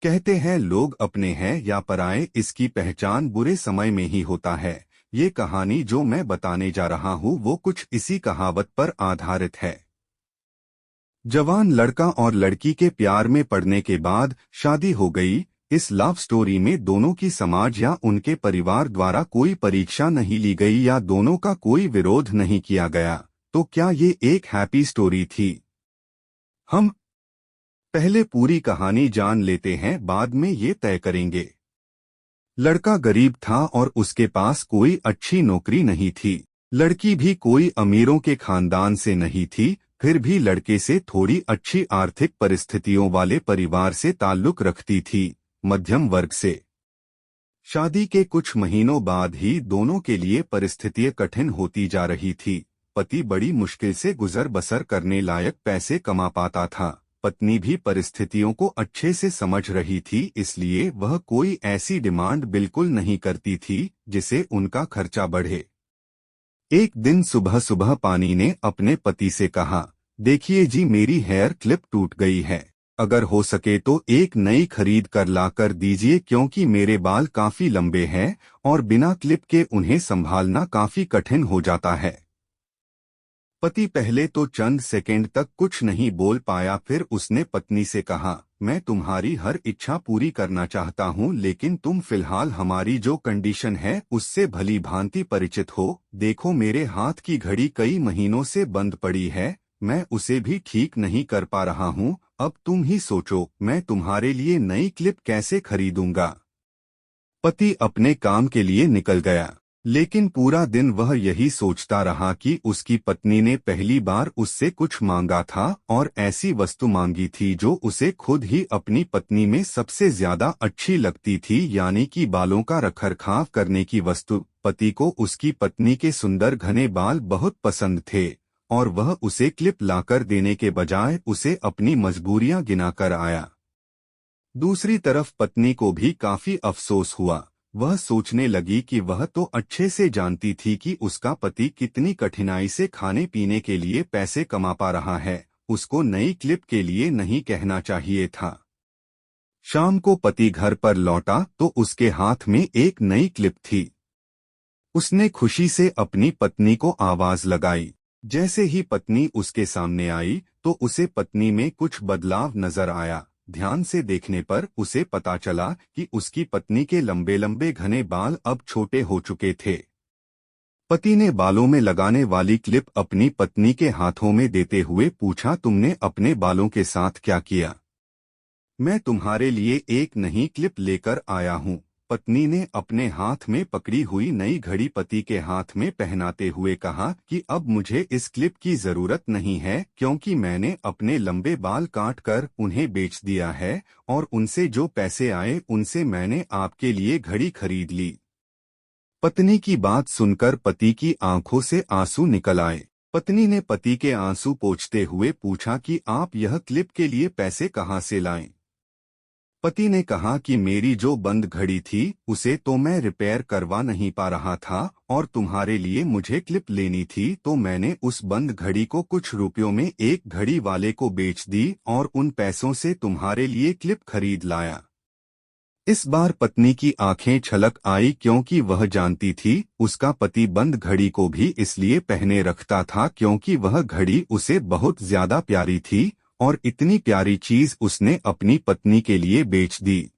कहते हैं लोग अपने हैं या पराये, इसकी पहचान बुरे समय में ही होता है। ये कहानी जो मैं बताने जा रहा हूँ वो कुछ इसी कहावत पर आधारित है। जवान लड़का और लड़की के प्यार में पड़ने के बाद शादी हो गई। इस लव स्टोरी में दोनों की समाज या उनके परिवार द्वारा कोई परीक्षा नहीं ली गई या दोनों का कोई विरोध नहीं किया गया। तो क्या ये एक हैप्पी स्टोरी थी? हम पहले पूरी कहानी जान लेते हैं, बाद में ये तय करेंगे। लड़का गरीब था और उसके पास कोई अच्छी नौकरी नहीं थी। लड़की भी कोई अमीरों के खानदान से नहीं थी, फिर भी लड़के से थोड़ी अच्छी आर्थिक परिस्थितियों वाले परिवार से ताल्लुक रखती थी, मध्यम वर्ग से। शादी के कुछ महीनों बाद ही दोनों के लिए परिस्थितियां कठिन होती जा रही थी। पति बड़ी मुश्किल से गुजर बसर करने लायक पैसे कमा पाता था। पत्नी भी परिस्थितियों को अच्छे से समझ रही थी, इसलिए वह कोई ऐसी डिमांड बिल्कुल नहीं करती थी जिसे उनका खर्चा बढ़े। एक दिन सुबह सुबह पानी ने अपने पति से कहा, देखिए जी, मेरी हेयर क्लिप टूट गई है। अगर हो सके तो एक नई खरीद कर ला कर दीजिए, क्योंकि मेरे बाल काफी लंबे हैं और बिना क्लिप के उन्हें संभालना काफी कठिन हो जाता है। पति पहले तो चंद सेकंड तक कुछ नहीं बोल पाया, फिर उसने पत्नी से कहा, मैं तुम्हारी हर इच्छा पूरी करना चाहता हूँ, लेकिन तुम फिलहाल हमारी जो कंडीशन है उससे भली भांति परिचित हो। देखो, मेरे हाथ की घड़ी कई महीनों से बंद पड़ी है, मैं उसे भी ठीक नहीं कर पा रहा हूँ। अब तुम ही सोचो, मैं तुम्हारे लिए नई क्लिप कैसे खरीदूंगा। पति अपने काम के लिए निकल गया, लेकिन पूरा दिन वह यही सोचता रहा कि उसकी पत्नी ने पहली बार उससे कुछ मांगा था और ऐसी वस्तु मांगी थी जो उसे खुद ही अपनी पत्नी में सबसे ज्यादा अच्छी लगती थी, यानी कि बालों का रखरखाव करने की वस्तु। पति को उसकी पत्नी के सुंदर घने बाल बहुत पसंद थे और वह उसे क्लिप लाकर देने के बजाय उसे अपनी मजबूरियां गिनाकर आया। दूसरी तरफ पत्नी को भी काफी अफसोस हुआ। वह सोचने लगी कि वह तो अच्छे से जानती थी कि उसका पति कितनी कठिनाई से खाने पीने के लिए पैसे कमा पा रहा है, उसको नई क्लिप के लिए नहीं कहना चाहिए था। शाम को पति घर पर लौटा तो उसके हाथ में एक नई क्लिप थी। उसने खुशी से अपनी पत्नी को आवाज लगाई। जैसे ही पत्नी उसके सामने आई तो उसे पत्नी में कुछ बदलाव नजर आया। ध्यान से देखने पर उसे पता चला कि उसकी पत्नी के लंबे लंबे घने बाल अब छोटे हो चुके थे। पति ने बालों में लगाने वाली क्लिप अपनी पत्नी के हाथों में देते हुए पूछा, तुमने अपने बालों के साथ क्या किया? मैं तुम्हारे लिए एक नई क्लिप लेकर आया हूँ। पत्नी ने अपने हाथ में पकड़ी हुई नई घड़ी पति के हाथ में पहनाते हुए कहा कि अब मुझे इस क्लिप की जरूरत नहीं है, क्योंकि मैंने अपने लंबे बाल काट कर उन्हें बेच दिया है और उनसे जो पैसे आए उनसे मैंने आपके लिए घड़ी खरीद ली। पत्नी की बात सुनकर पति की आंखों से आंसू निकल आए। पत्नी ने पति के आंसू पोंछते हुए पूछा कि आप यह क्लिप के लिए पैसे कहाँ से लाएं? पति ने कहा कि मेरी जो बंद घड़ी थी उसे तो मैं रिपेयर करवा नहीं पा रहा था और तुम्हारे लिए मुझे क्लिप लेनी थी, तो मैंने उस बंद घड़ी को कुछ रुपयों में एक घड़ी वाले को बेच दी और उन पैसों से तुम्हारे लिए क्लिप खरीद लाया। इस बार पत्नी की आंखें छलक आई, क्योंकि वह जानती थी उसका पति बंद घड़ी को भी इसलिए पहने रखता था क्योंकि वह घड़ी उसे बहुत ज्यादा प्यारी थी और इतनी प्यारी चीज उसने अपनी पत्नी के लिए बेच दी।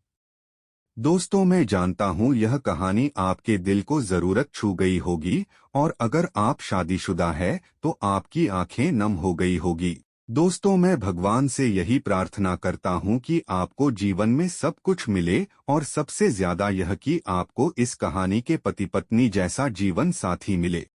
दोस्तों, मैं जानता हूँ यह कहानी आपके दिल को जरूरत छू गई होगी और अगर आप शादीशुदा है तो आपकी आंखें नम हो गई होगी। दोस्तों, मैं भगवान से यही प्रार्थना करता हूँ कि आपको जीवन में सब कुछ मिले और सबसे ज्यादा यह कि आपको इस कहानी के पति पत्नी जैसा जीवन साथी मिले।